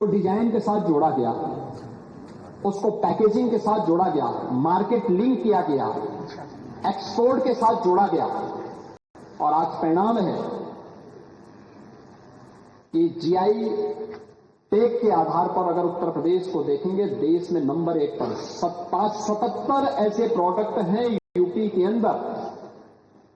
Design के साथ जोड़ा गया, उसको पैकेजिंग के साथ जोड़ा गया, मार्केट लिंक किया गया, एक्सपोर्ट के साथ जोड़ा गया और आज परिणाम है कि जीआई टैग के आधार पर अगर उत्तर प्रदेश को देखेंगे देश में नंबर 1 पर 77 ऐसे प्रोडक्ट हैं यूपी के अंदर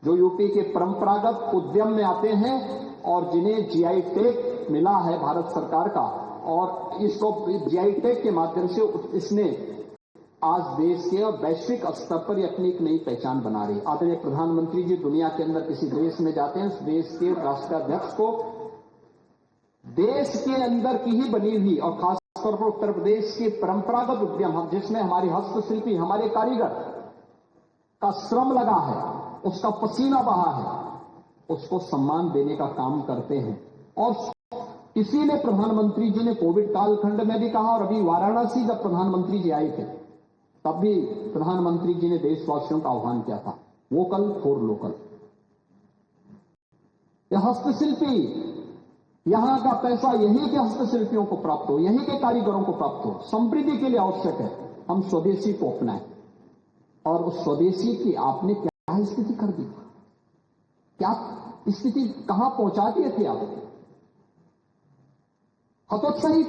जो यूपी के परंपरागत उद्यम में आते हैं और जिन्हें जीआई टैग मिला है भारत सरकार का और इसको जीआई टैग के माध्यम से इसने आज देश के और वैश्विक स्तर पर अपनी एक नई पहचान बना रही। आदरणीय प्रधानमंत्री जी दुनिया के अंदर किसी देश में जाते हैं उस देश के राष्ट्राध्यक्ष को देश के अंदर की ही बनी हुई और खासतौर पर उत्तर प्रदेश के परंपरागत उद्यम हम जिसमें हमारी हस्तशिल्पी हमारे कारीगर का श्रम लगा है, उसका पसीना बहा है, उसको सम्मान देने का काम करते हैं। और इसीलिए प्रधानमंत्री जी ने कोविड कालखंड में भी कहा और अभी वाराणसी जब प्रधानमंत्री जी आए थे तब भी प्रधानमंत्री जी ने देशवासियों का आह्वान किया था वोकल फॉर लोकल। यह हस्तशिल्पी यहां का पैसा यहीं के हस्तशिल्पियों को प्राप्त हो, यहीं के कारीगरों को प्राप्त हो, समृद्धि के लिए आवश्यक है हम स्वदेशी को अपनाएं। और उस स्वदेशी की आपने क्या स्थिति कर दी, क्या स्थिति कहां पहुंचा दिए थे आप? हतोत्साहित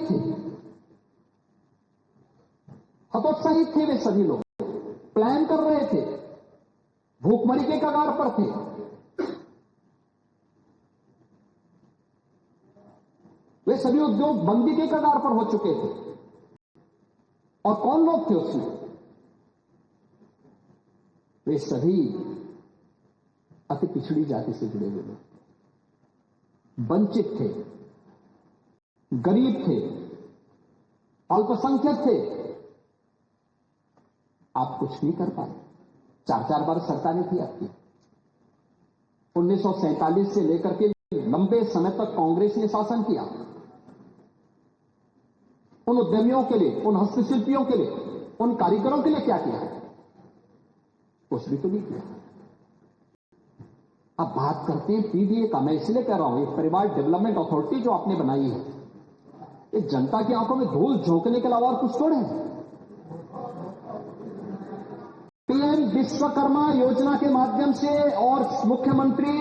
थे वे सभी लोग, प्लान कर रहे थे, भूखमरी के कगार पर थे। वे सभी उद्योग बंदी के कगार पर हो चुके थे। और कौन लोग थे उसमें? वे सभी अति पिछड़ी जाति से जुड़े हुए लोग, वंचित थे, गरीब थे, अल्पसंख्यक थे। आप कुछ नहीं कर पाए। 4 बार सरकारें थी आपकी। 1947 से लेकर के लंबे समय तक कांग्रेस ने शासन किया। उन उद्यमियों के लिए, उन हस्तशिल्पियों के लिए, उन कारीगरों के लिए क्या किया? कुछ भी तो नहीं किया। अब बात करते हैं पीडीए का। मैं इसलिए कह रहा हूं ये परिवार डेवलपमेंट अथॉरिटी जो आपने बनाई है ये जनता की आंखों में धूल झोंकने के अलावा और कुछ थोड़े है। पीएम विश्वकर्मा योजना के माध्यम से और मुख्यमंत्री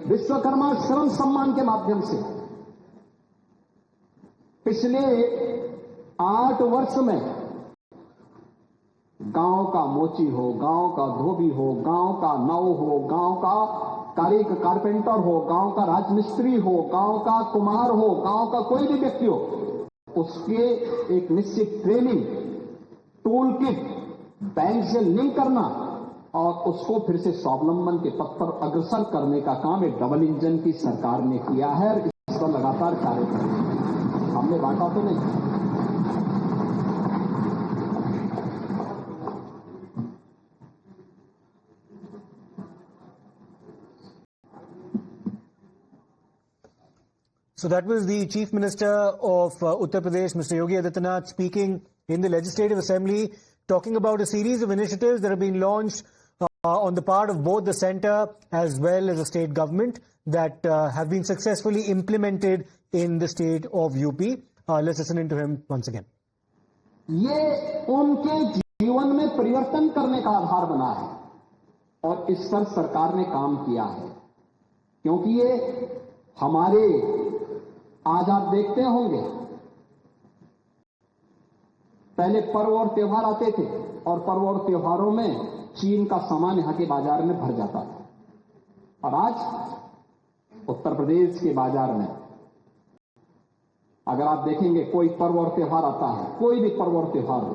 विश्वकर्मा श्रम सम्मान के माध्यम से पिछले 8 वर्ष में गांव का मोची हो, गांव का धोबी हो, गांव का नाव हो, गांव का कारपेंटर हो, गांव का राजमिस्त्री हो, गांव का कुम्हार हो, गांव का कोई भी व्यक्ति हो, उसके एक निश्चित ट्रेनिंग टूल किट बैंक से लिंक करना और उसको फिर से स्वावलंबन के पथ पर अग्रसर करने का काम एक डबल इंजन की सरकार ने किया है और इस पर लगातार कार्य कर रही है। हमने बांटा तो नहीं। So that was the Chief Minister of Uttar Pradesh, Mr. Yogi Adityanath, speaking in the Legislative Assembly, talking about a series of initiatives that have been launched on the part of both the centre as well as the state government that have been successfully implemented in the state of UP. Let's listen in to him once again. ये उनके जीवन में परिवर्तन करने का आधार बना है और इस पर सरकार ने काम किया है, क्योंकि ये हमारे आज आप देखते होंगे पहले पर्व और त्योहार आते थे और पर्व और त्योहारों में चीन का सामान यहां के बाजार में भर जाता था और आज उत्तर प्रदेश के बाजार में अगर आप देखेंगे कोई पर्व और त्योहार आता है, कोई भी पर्व और त्योहार हो,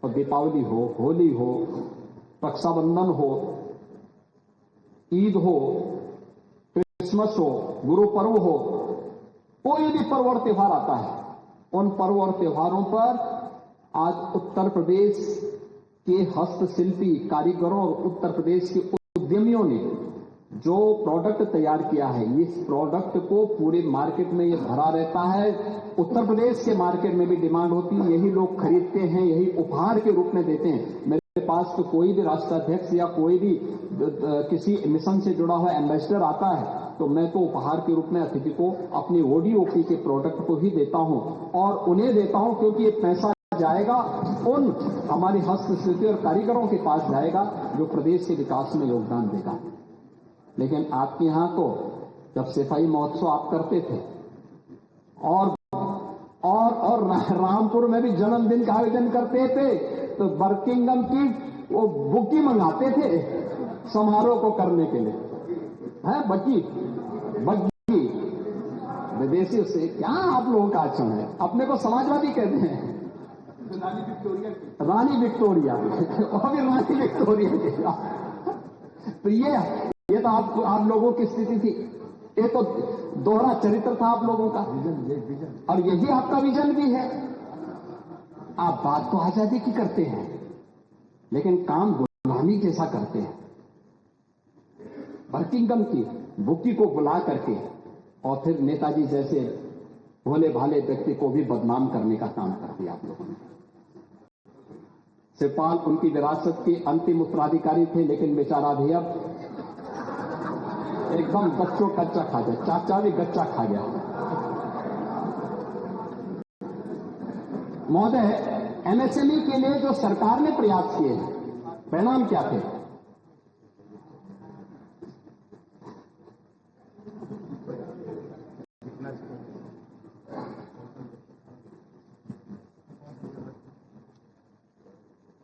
तो दीपावली हो, होली हो, रक्षाबंधन हो, ईद हो, क्रिसमस हो, गुरु पर्व हो, कोई भी पर्व और त्योहार आता है, उन पर्व और त्योहारों पर आज उत्तर प्रदेश के हस्तशिल्पी कारीगरों और उत्तर प्रदेश के उद्यमियों ने जो प्रोडक्ट तैयार किया है, इस प्रोडक्ट को पूरे मार्केट में ये भरा रहता है। उत्तर प्रदेश के मार्केट में भी डिमांड होती है, यही लोग खरीदते हैं, यही उपहार के रूप में देते हैं। मेरे पास तो कोई भी राष्ट्राध्यक्ष या कोई भी किसी मिशन से जुड़ा हुआ एम्बेसडर आता है तो मैं तो उपहार के रूप में अतिथि को अपनी ओडीओपी के प्रोडक्ट को ही देता हूं और उन्हें देता हूं क्योंकि ये पैसा जाएगा उन हमारी हस्तशिल्पी और कारीगरों के पास जाएगा जो प्रदेश के विकास में योगदान देगा। लेकिन आपके यहां तो जब सिपाही महोत्सव आप करते थे और रामपुर में भी जन्मदिन का आयोजन करते थे तो बर्किंगम की वो बुकी मंगाते थे समारोह को करने के लिए, है बग्गी विदेशी से क्या आप लोगों का आचरण है? अपने को समाजवादी कहते हैं। रानी विक्टोरिया और भी रानी विक्टोरिया तो ये तो आप लोगों की स्थिति थी। ये तो दोहरा चरित्र था आप लोगों का और यही आपका विजन भी है। आप बात तो आजादी की करते हैं लेकिन काम गुलामी जैसा करते हैं। बर्किंगम की बुकी को बुला करके और फिर नेताजी जैसे भोले भाले व्यक्ति को भी बदनाम करने का काम कर दिया आप लोगों ने। शिवपाल उनकी विरासत के अंतिम उत्तराधिकारी थे लेकिन बेचारा भी अब एकदम बच्चों कच्चा खा गया, चाचा भी गच्चा खा गया। महोदय, एमएसएमई के लिए जो सरकार ने प्रयास किए हैं परिणाम क्या थे?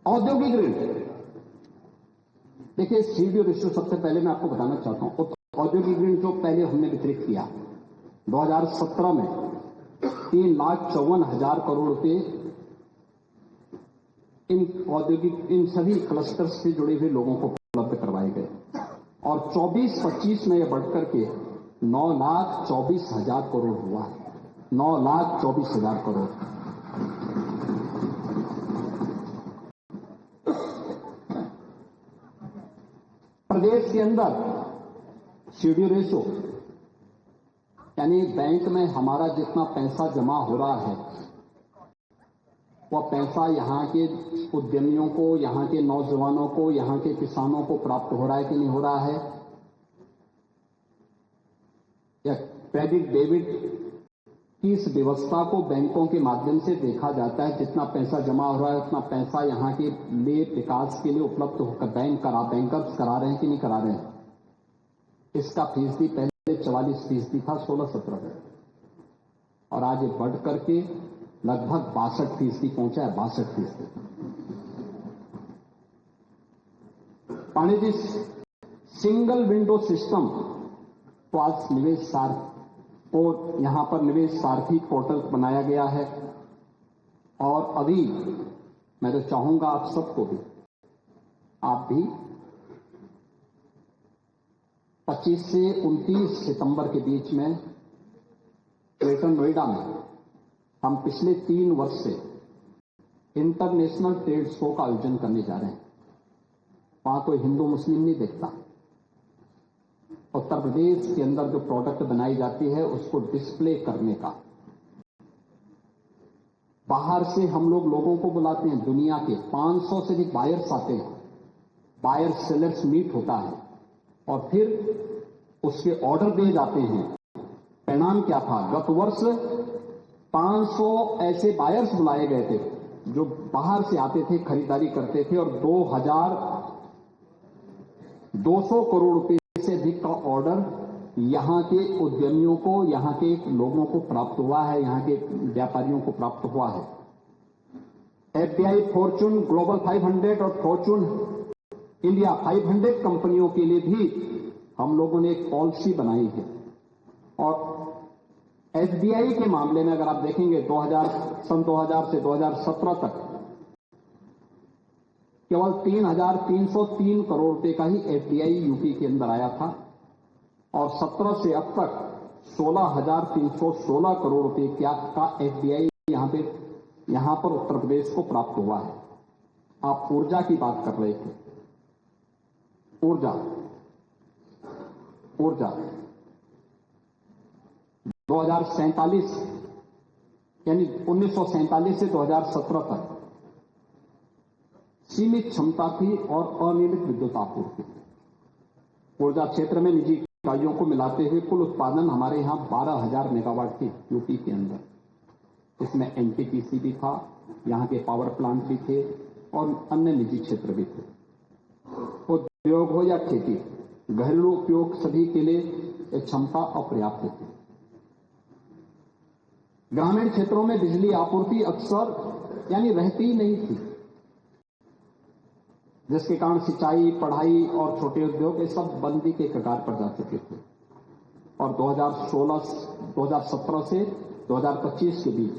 औद्योगिक ऋण। देखिए सीडीओ रेशियो सबसे पहले मैं आपको बताना चाहता हूं। औद्योगिक ऋण जो पहले हमने वितरित किया 2017 में 3,54,000 करोड़ रुपए इन सभी क्लस्टर्स से जुड़े हुए लोगों को उपलब्ध करवाए गए और 24-25 में यह बढ़कर के 9,24,000 करोड़ हुआ। 9,24,000 करोड़। प्रदेश के अंदर सीडीओ रेशो यानी बैंक में हमारा जितना पैसा जमा हो रहा है वह पैसा यहां के उद्यमियों को, यहां के नौजवानों को, यहां के किसानों को प्राप्त हो रहा है कि नहीं हो रहा है? या क्रेडिट डेबिट की इस व्यवस्था को बैंकों के माध्यम से देखा जाता है, जितना पैसा जमा हो रहा है उतना पैसा यहां के लिए विकास के लिए उपलब्ध होकर बैंकर्स करा रहे हैं कि नहीं करा रहे हैं? इसका फीसदी पहले 44% था 16-17 में और आज ये बढ़ करके लगभग 62% पहुंचा है। 62%। Pandey ji, single window system तो आज निवेश को यहां पर निवेश सारथी पोर्टल बनाया गया है और अभी मैं तो चाहूंगा आप सबको भी, आप भी 25 से 29 सितंबर के बीच में ग्रेटर नोएडा में हम पिछले 3 वर्ष से इंटरनेशनल ट्रेड शो का आयोजन करने जा रहे हैं। वहां कोई हिंदू मुस्लिम नहीं देखता। उत्तर प्रदेश के अंदर जो प्रोडक्ट बनाई जाती है उसको डिस्प्ले करने का। बाहर से हम लोगों को बुलाते हैं, दुनिया के 500 से भी बायर्स आते हैं। बायर सेलर्स मीट होता है और फिर उसके ऑर्डर दिए जाते हैं। परिणाम क्या था? गत वर्ष 500 ऐसे बायर्स बुलाए गए थे जो बाहर से आते थे, खरीदारी करते थे और 2,200 करोड़ रुपए से अधिक का ऑर्डर यहां के उद्यमियों को, यहां के लोगों को प्राप्त हुआ है, यहां के व्यापारियों को प्राप्त हुआ है। एफडीआई, फॉर्च्यून ग्लोबल 500 और फॉर्च्यून इंडिया 500 कंपनियों के लिए भी हम लोगों ने एक पॉलिसी बनाई है और एसबीआई के मामले में अगर आप देखेंगे सन 2000 से 2017 तक केवल 3,303 करोड़ रुपए का ही एफडीआई यूपी के अंदर आया था और 17 से अब तक 16,316 करोड़ रुपए का एफडीआई यहां पर उत्तर प्रदेश को प्राप्त हुआ है। आप ऊर्जा की बात कर रहे थे। ऊर्जा 2047 यानी 1947 से 2017 तक सीमित क्षमता थी और अनियमित विद्युत आपूर्ति। ऊर्जा क्षेत्र में निजी इकाइयों को मिलाते हुए कुल उत्पादन हमारे यहां 12,000 मेगावाट की यूपी के अंदर। इसमें एनटीपीसी भी था, यहां के पावर प्लांट भी थे और अन्य निजी क्षेत्र भी थे। उद्योग हो या खेती, घरेलू उपयोग सभी के लिए एक क्षमता अपर्याप्त थी। ग्रामीण क्षेत्रों में बिजली आपूर्ति अक्सर यानी रहती ही नहीं थी, जिसके कारण सिंचाई, पढ़ाई और छोटे उद्योग ये सब बंदी के कगार पर जा चुके थे। और 2017 से 2025 के बीच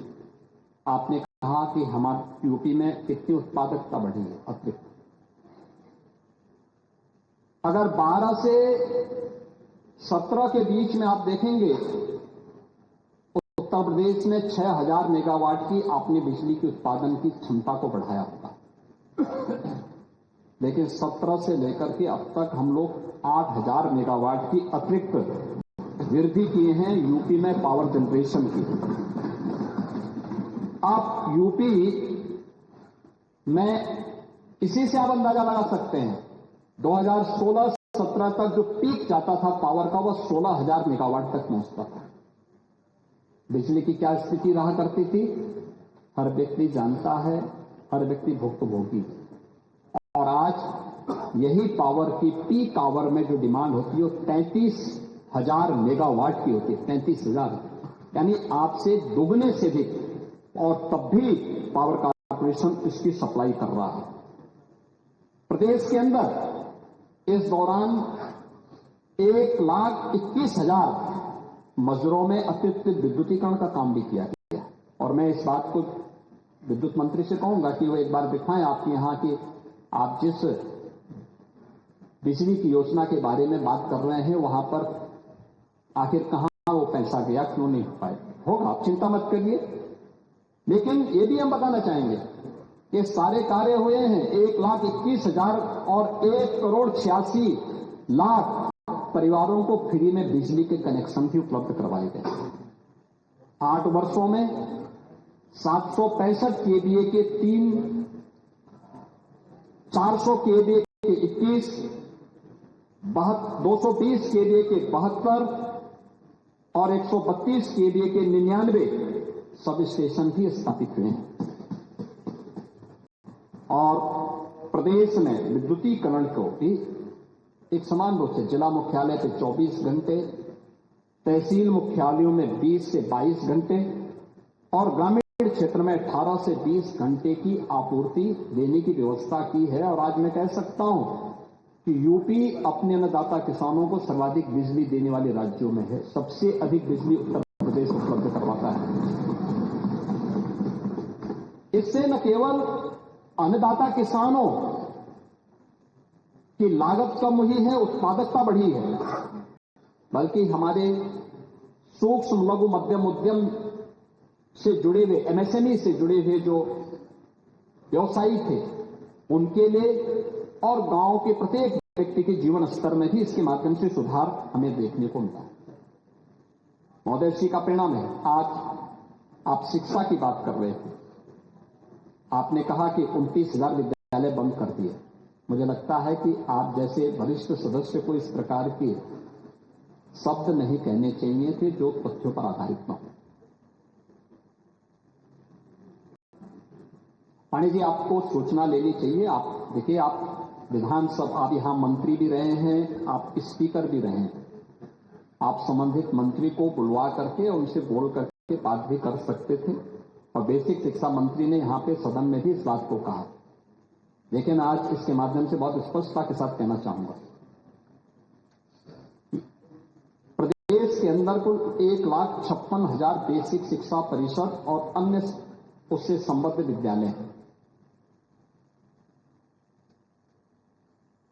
आपने कहा कि हमारे यूपी में कितनी उत्पादकता बढ़ी है अतिरिक्त। अगर 12 से 17 के बीच में आप देखेंगे, उत्तर प्रदेश में 6,000 मेगावाट की आपने बिजली की उत्पादन की क्षमता को बढ़ाया होगा, लेकिन 17 से लेकर के अब तक हम लोग 8,000 मेगावाट की अतिरिक्त वृद्धि किए हैं यूपी में पावर जनरेशन की। आप यूपी में इसी से आप अंदाजा लगा सकते हैं, 2016-17 तक जो पीक जाता था पावर का, वह 16,000 मेगावाट तक पहुंचता था। बिजली की क्या स्थिति रहा करती थी, हर व्यक्ति जानता है, हर व्यक्ति भुक्तभोगी। और आज यही पावर की पीक आवर में जो डिमांड होती है वो 33,000 मेगावाट की होती है, 33,000, यानी आपसे दुगने से भी, और तब भी पावर कॉर्पोरेशन इसकी सप्लाई कर रहा है। प्रदेश के अंदर इस दौरान 1,21,000 मजरों में अतिरिक्त विद्युतीकरण का काम भी किया गया। और मैं इस बात को विद्युत मंत्री से कहूंगा कि वो एक बार दिखाएं आपके यहां कि आप जिस बिजली की योजना के बारे में बात कर रहे हैं वहां पर आखिर कहां वो पैसा गया, क्यों नहीं हो पाए। होगा, आप चिंता मत करिए। लेकिन ये भी हम बताना चाहेंगे कि सारे कार्य हुए हैं, 1,21,000 और 1,86,00,000 परिवारों को फ्री में बिजली के कनेक्शन भी उपलब्ध करवाए गए। 8 वर्षों में 765 केवीए के 3, 400 केवीए के 21, 220 केवीए के 72 और 132 केवीए के 99 सब स्टेशन भी स्थापित हुए हैं। और प्रदेश में विद्युतीकरण को भी एक समान रूप से जिला मुख्यालय पे 24 घंटे, तहसील मुख्यालयों में 20 से 22 घंटे और ग्रामीण क्षेत्र में 18 से 20 घंटे की आपूर्ति देने की व्यवस्था की है। और आज मैं कह सकता हूं कि यूपी अपने अन्नदाता किसानों को सर्वाधिक बिजली देने वाले राज्यों में है। सबसे अधिक बिजली उत्तर प्रदेश उपलब्ध करवाता है। इससे न केवल अन्नदाता किसानों की लागत कम हुई है, उत्पादकता बढ़ी है, बल्कि हमारे सूक्ष्म लघु मध्यम उद्यम से जुड़े हुए, एमएसएमई से जुड़े हुए जो व्यवसायी थे उनके लिए और गांव के प्रत्येक व्यक्ति के जीवन स्तर में भी इसके माध्यम से सुधार हमें देखने को मिला। महोदय, इसी का परिणाम है। आज आप शिक्षा की बात कर रहे थे, आपने कहा कि 29,000 विद्यालय बंद कर दिए। मुझे लगता है कि आप जैसे वरिष्ठ सदस्य को इस प्रकार के शब्द नहीं कहने चाहिए थे जो तथ्यों पर आधारित न हो। पाणी जी, आपको सूचना लेनी चाहिए। आप देखिए, आप विधानसभा, आप यहां मंत्री भी रहे हैं, आप स्पीकर भी रहे हैं। आप संबंधित मंत्री को बुलवा करके उनसे बोल करके बात भी कर सकते थे। और बेसिक शिक्षा मंत्री ने यहां पे सदन में भी इस बात को कहा। लेकिन आज इसके माध्यम से बहुत स्पष्टता के साथ कहना चाहूंगा, प्रदेश के अंदर कुल 1,56,000 बेसिक शिक्षा परिषद और अन्य उससे संबद्ध विद्यालय हैं।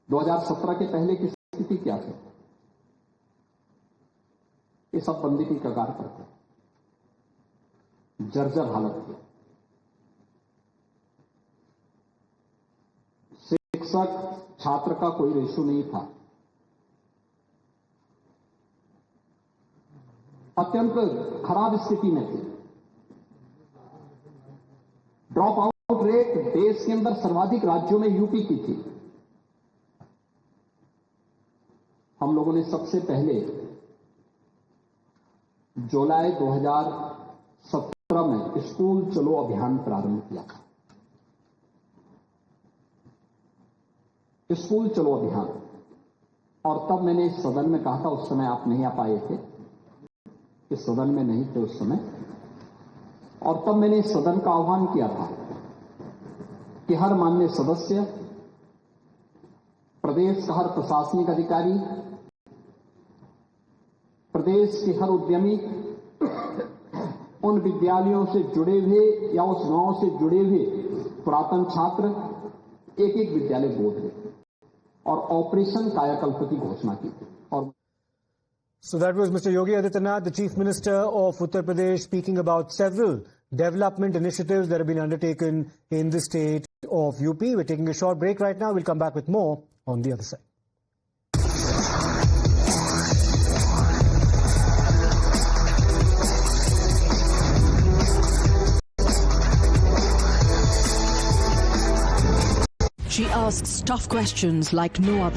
2017 के पहले की स्थिति क्या थी? ये सब बंदी की कगार पर थे, जर्जर हालत थी। शिक्षक छात्र का कोई रेशो नहीं था। अत्यंत खराब स्थिति में थी। ड्रॉप आउट रेट देश के अंदर सर्वाधिक राज्यों में यूपी की थी। लोगों ने सबसे पहले जुलाई 2017 में स्कूल चलो अभियान प्रारंभ किया था। स्कूल चलो अभियान, और तब मैंने सदन में कहा था, उस समय आप नहीं आ पाए थे, इस सदन में नहीं थे उस समय, और तब मैंने सदन का आह्वान किया था कि हर माननीय सदस्य, प्रदेश का हर प्रशासनिक अधिकारी, प्रदेश के हर उद्यमी उन विद्यालयों से जुड़े हुए या उस गांव से जुड़े हुए पुरातन छात्र एक एक विद्यालय गोद लें और ऑपरेशन कायाकल्प की घोषणा की। और So that was Mr. Yogi Adityanath, the Chief Minister of Uttar Pradesh, speaking about several development initiatives that have been undertaken in the state of UP. We're taking a short break right now. We'll come back with more on the other side. She asks tough questions like no other.